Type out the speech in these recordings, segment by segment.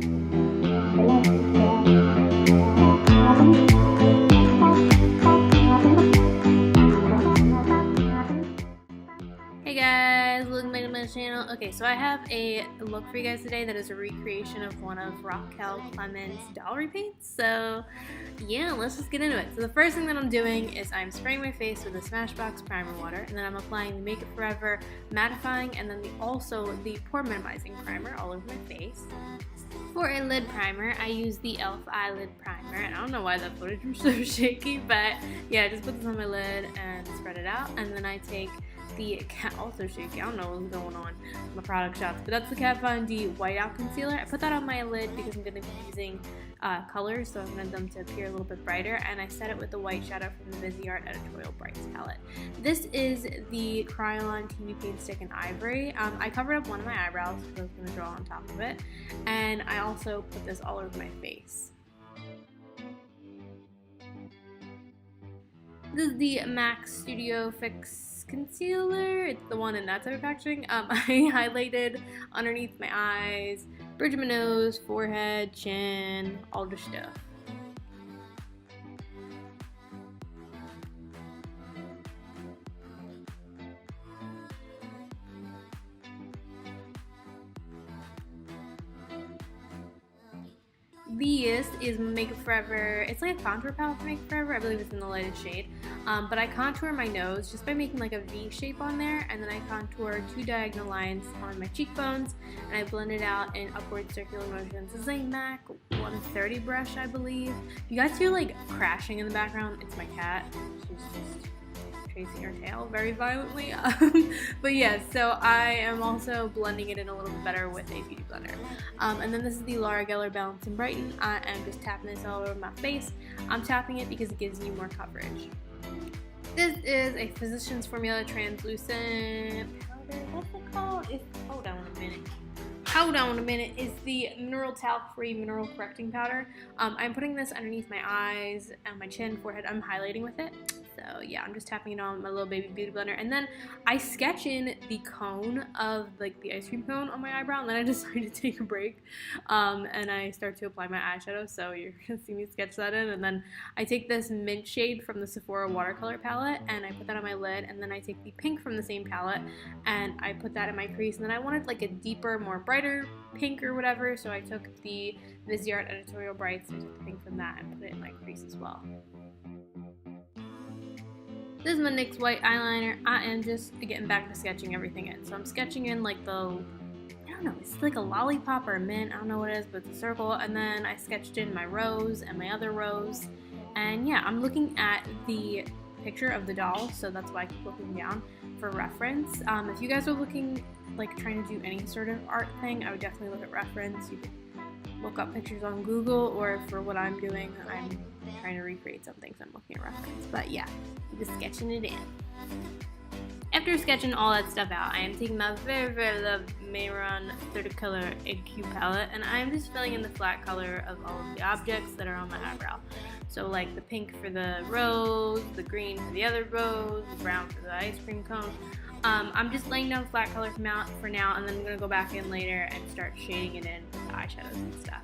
Hey guys, welcome back to my channel. Okay, so I have a look for you guys today that is a recreation of one of Raquel Clemente's doll repaints. So yeah, let's just get into it. So the first thing that I'm doing is I'm spraying my face with a Smashbox primer water, and then I'm applying the Make It Forever mattifying, and then also the pore minimizing primer all over my face. For a lid primer, I use the e.l.f. eyelid primer, and I don't know why that footage was so shaky, but yeah, I just put this on my lid and spread it out, and then I take the also shaky, I don't know what's going on with my product shots, but that's the Kat Von D whiteout concealer. I put that on my lid because I'm going to be using colors, so I wanted them to appear a little bit brighter, and I set it with the white shadow from the viseart editorial brights palette. This is the kryolan TV paint stick in ivory. I covered up one of my eyebrows because I was going to draw on top of it, and I also put this all over my face. This is the MAC Studio Fix concealer. It's the one in that type of packaging. I highlighted underneath my eyes, bridge of my nose, forehead, chin, all the stuff. This is Make It Forever. It's like a contour palette for Make It Forever. I believe it's in the lightest shade. But I contour my nose just by making like a V shape on there, and then I contour two diagonal lines on my cheekbones, and I blend it out in upward circular motions. This is a MAC 130 brush, I believe. You guys hear like crashing in the background? It's my cat. She's just tracing her tail very violently. But yeah, so I am also blending it in a little bit better with a beauty blender. And then this is the Laura Geller Balance and Brighten. I am just tapping this all over my face. I'm tapping it because it gives you more coverage. This is a Physicians Formula translucent powder. What's it called? Hold on a minute. It's the mineral talc-free mineral correcting powder. I'm putting this underneath my eyes and my chin, forehead. I'm highlighting with it. So yeah, I'm just tapping it on my little baby beauty blender, and then I sketch in the cone of like the ice cream cone on my eyebrow, and then I decide to take a break, and I start to apply my eyeshadow. So you're gonna see me sketch that in, and then I take this mint shade from the Sephora watercolor palette, and I put that on my lid, and then I take the pink from the same palette, and I put that in my crease, and then I wanted like a deeper, more brighter pink or whatever, so I took the viseart editorial brights and took the pink from that and put it in my crease as well. This is my NYX white eyeliner. I am just getting back to sketching everything in. So I'm sketching in like the, I don't know, it's like a lollipop or a mint, I don't know what it is, but it's a circle. And then I sketched in my rose and my other rose. And yeah, I'm looking at the picture of the doll, so that's why I keep looking down for reference. If you guys are looking, like trying to do any sort of art thing, I would definitely look at reference. You can look up pictures on Google, or for what I'm doing, I'm trying to recreate something, so I'm looking at reference. But yeah, just sketching it in. After sketching all that stuff out, I am taking my very, very loved Mehron 30 color EQ palette, and I'm just filling in the flat color of all of the objects that are on my eyebrow. So like the pink for the rose, the green for the other rose, the brown for the ice cream cone. I'm just laying down flat color for now, and then I'm going to go back in later and start shading it in with the eyeshadows and stuff.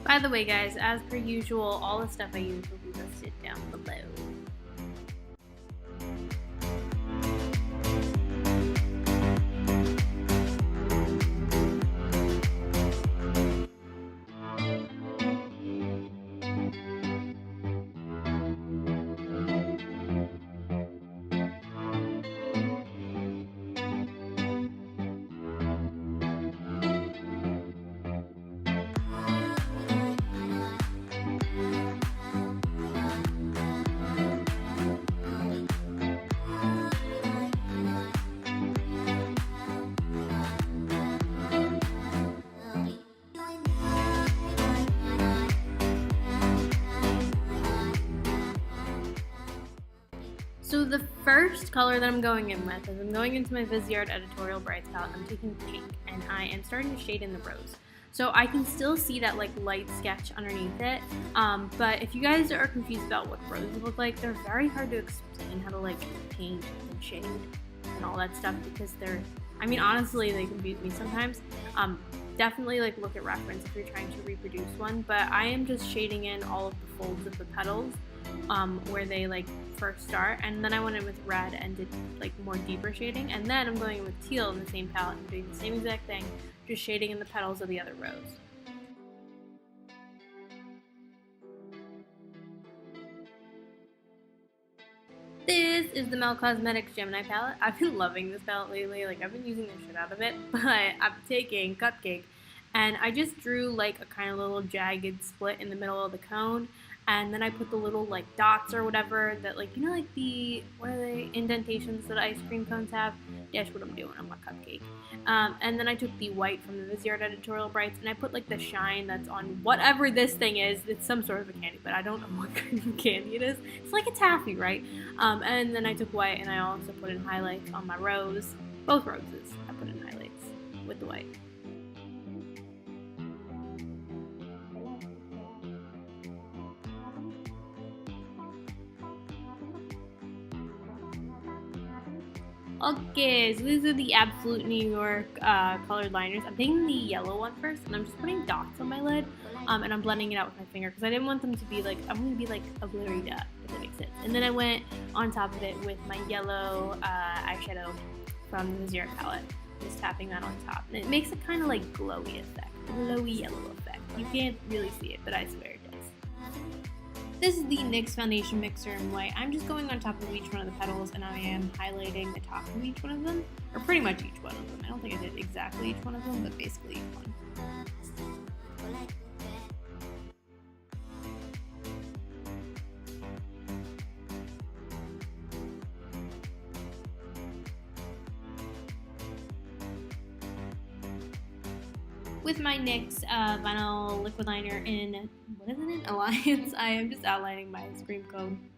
By the way guys, as per usual, all the stuff I use will be listed down below. So the first color that I'm going in with is I'm going into my viseart editorial brights palette. I'm taking pink, and I am starting to shade in the rose. So I can still see that like light sketch underneath it, but if you guys are confused about what roses look like, they're very hard to explain how to like paint and shade and all that stuff because they're I mean, honestly, they confuse me sometimes. Definitely like look at reference if you're trying to reproduce one, but I am just shading in all of the folds of the petals where they like first start, and then I went in with red and did like more deeper shading, and then I'm going in with teal in the same palette and doing the same exact thing, just shading in the petals of the other rows. This is the Mel Cosmetics Gemini palette. I've been loving this palette lately, like I've been using the shit out of it, but I'm taking Cupcake and I just drew like a kind of little jagged split in the middle of the cone, and then I put the little like dots or whatever that, like, you know, like the, what are they, indentations that ice cream cones have? That's what I'm doing on my cupcake. And then I took the white from the Viseart editorial brights and I put like the shine that's on whatever this thing is. It's some sort of a candy, but I don't know what kind of candy it is. It's like a taffy, right? And then I took white and I also put in highlights on my rose. Both roses I put in highlights with the white. Okay, so these are the Absolute New York colored liners. I'm taking the yellow one first, and I'm just putting dots on my lid, and I'm blending it out with my finger because I didn't want them to be like, I want to be like a glittery dot, if that makes sense. And then I went on top of it with my yellow eyeshadow from the Viseart palette, just tapping that on top, and it makes a kind of like glowy effect, glowy yellow effect. You can't really see it, but I swear it does. This is the NYX foundation mixer in white. I'm just going on top of each one of the petals and I am highlighting the top of each one of them, or pretty much each one of them. I don't think I did exactly each one of them, but basically each one. With my NYX vinyl liquid liner in, what is it in? Alliance, I am just outlining my ice cream cone.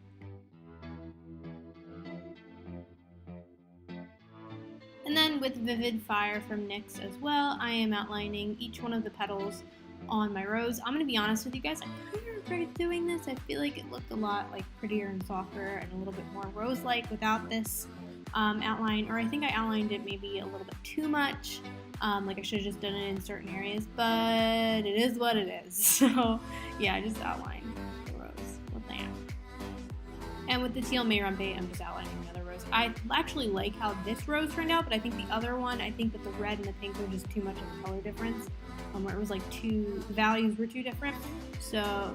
And then with Vivid Fire from NYX as well, I am outlining each one of the petals on my rose. I'm going to be honest with you guys, I kind of regret doing this. I feel like it looked a lot like prettier and softer and a little bit more rose-like without this outline, or I think I outlined it maybe a little bit too much. Like I should have just done it in certain areas, but it is what it is. So yeah, I just outlined the rose with that. And with the teal mehron paint, I'm just outlining the other rose. I actually like how this rose turned out, but I think the other one, I think that the red and the pink were just too much of a color difference, where it was like the values were too different. So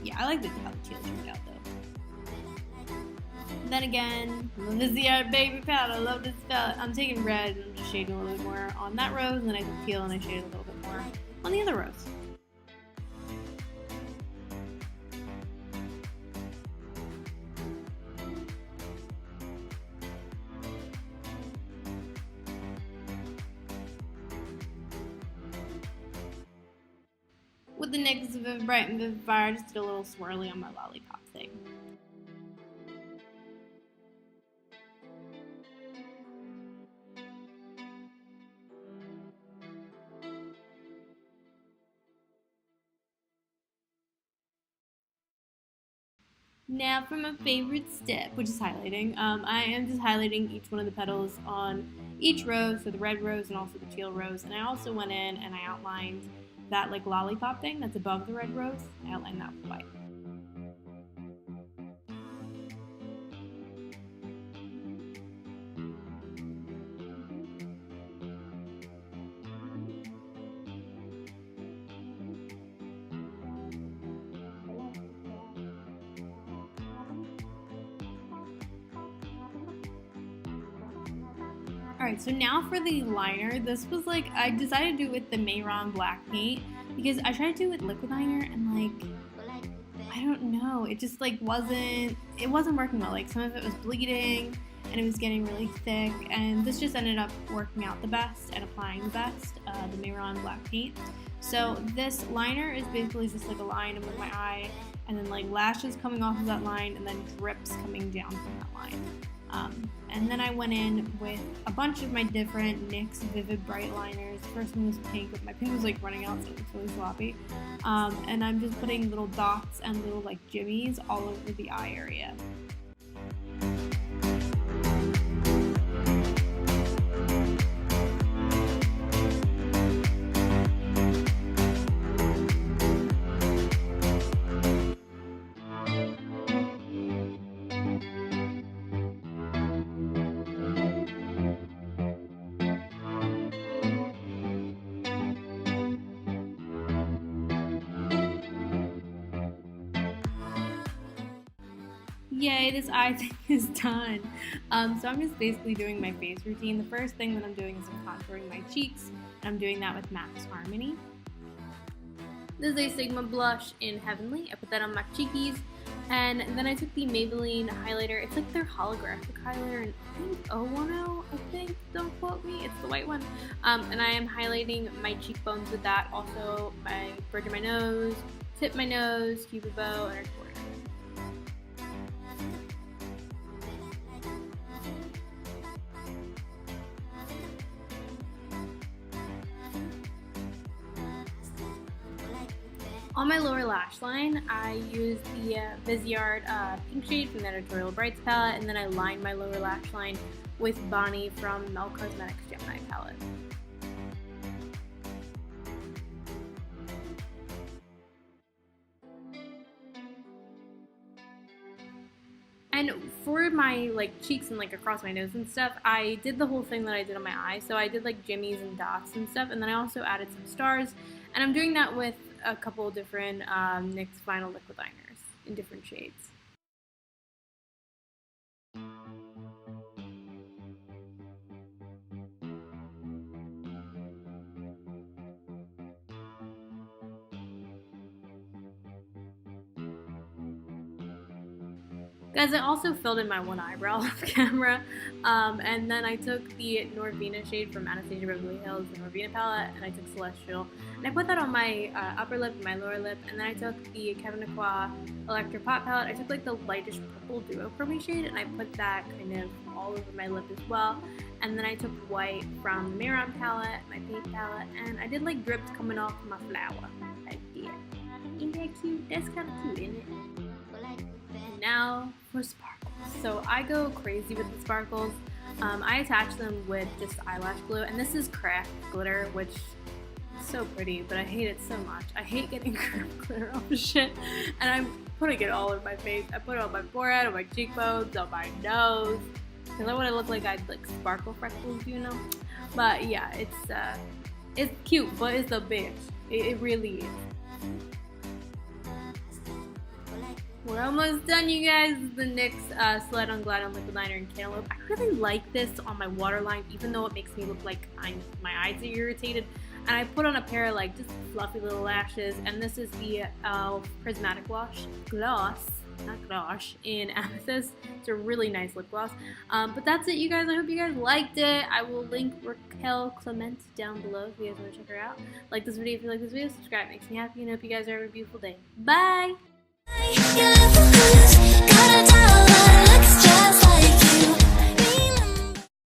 yeah, I like how the teal turned out though. Then again, the Viseart baby palette, I love this palette. I'm taking red and I'm just shading a little bit more on that rose, and then I took teal and I shaded a little bit more on the other rose. With the NYX Vivid Brighten Vivid Fire, I just did a little swirly on my lollipop thing. Now for my favorite step, which is highlighting. I am just highlighting each one of the petals on each rose, so the red rose and also the teal rose. And I also went in and I outlined that like lollipop thing that's above the red rose. I outlined that with white. Alright, so now for the liner. This was like, I decided to do it with the Mehron black paint because I tried to do it with liquid liner and like, I don't know, it just like wasn't working well. Like some of it was bleeding and it was getting really thick, and this just ended up working out the best and applying the best, the Mehron black paint. So this liner is basically just like a line with my eye and then like lashes coming off of that line and then drips coming down from that line. And then I went in with a bunch of my different NYX Vivid Bright liners. The first one was pink, but my pink was like running out, so it looks really sloppy. And I'm just putting little dots and little like jimmies all over the eye area. Yay, this eye thing is done. So I'm just basically doing my face routine. The first thing that I'm doing is I'm contouring my cheeks, and I'm doing that with MAC's Harmony. This is a Sigma blush in Heavenly. I put that on my cheekies, and then I took the Maybelline highlighter. It's like their holographic highlighter, and I think 010, I think, don't quote me, it's the white one. And I am highlighting my cheekbones with that, also my bridge of my nose, tip of my nose, cupid bow, and a corner. On my lower lash line, I used the Viseart pink shade from the Editorial Brights palette, and then I lined my lower lash line with Bonnie from Mel Cosmetics Gemini palette. And for my cheeks and across my nose and stuff, I did the whole thing that I did on my eyes. So I did jimmies and dots and stuff, and then I also added some stars. And I'm doing that with a couple different NYX vinyl liquid liners in different shades. Guys, I also filled in my one eyebrow off camera, and then I took the Norvina shade from Anastasia Beverly Hills, the Norvina palette, and I took Celestial, and I put that on my upper lip and my lower lip, and then I took the Kevin Aqua Electro Pop palette. I took the lightest purple duochrome shade, and I put that kind of all over my lip as well, and then I took white from the Mehron palette, my paint palette, and I did drips coming off my flower. I did. Ain't that cute? That's kind of cute, isn't it? Now for sparkles. So I go crazy with the sparkles. I attach them with just eyelash glue, and this is craft glitter, which is so pretty, but I hate it so much. I hate getting craft glitter off of shit, and I'm putting it all over my face. I put it on my forehead, on my cheekbones, on my nose, because I want to look like I'd sparkle freckles, you know? But yeah, it's cute, but it's a bitch. It really is. We're almost done, you guys. The NYX Sled on Glide on Liquid Liner in Cantaloupe. I really like this on my waterline, even though it makes me look like my eyes are irritated. And I put on a pair of just fluffy little lashes. And this is the e.l.f. Prismatic Gloss, not gloss, in Amethyst. It's a really nice lip gloss. But that's it, you guys. I hope you guys liked it. I will link Raquel Clemente down below if you guys want to check her out. Like this video if you like this video. Subscribe. It makes me happy, and I hope you guys have a beautiful day. Bye!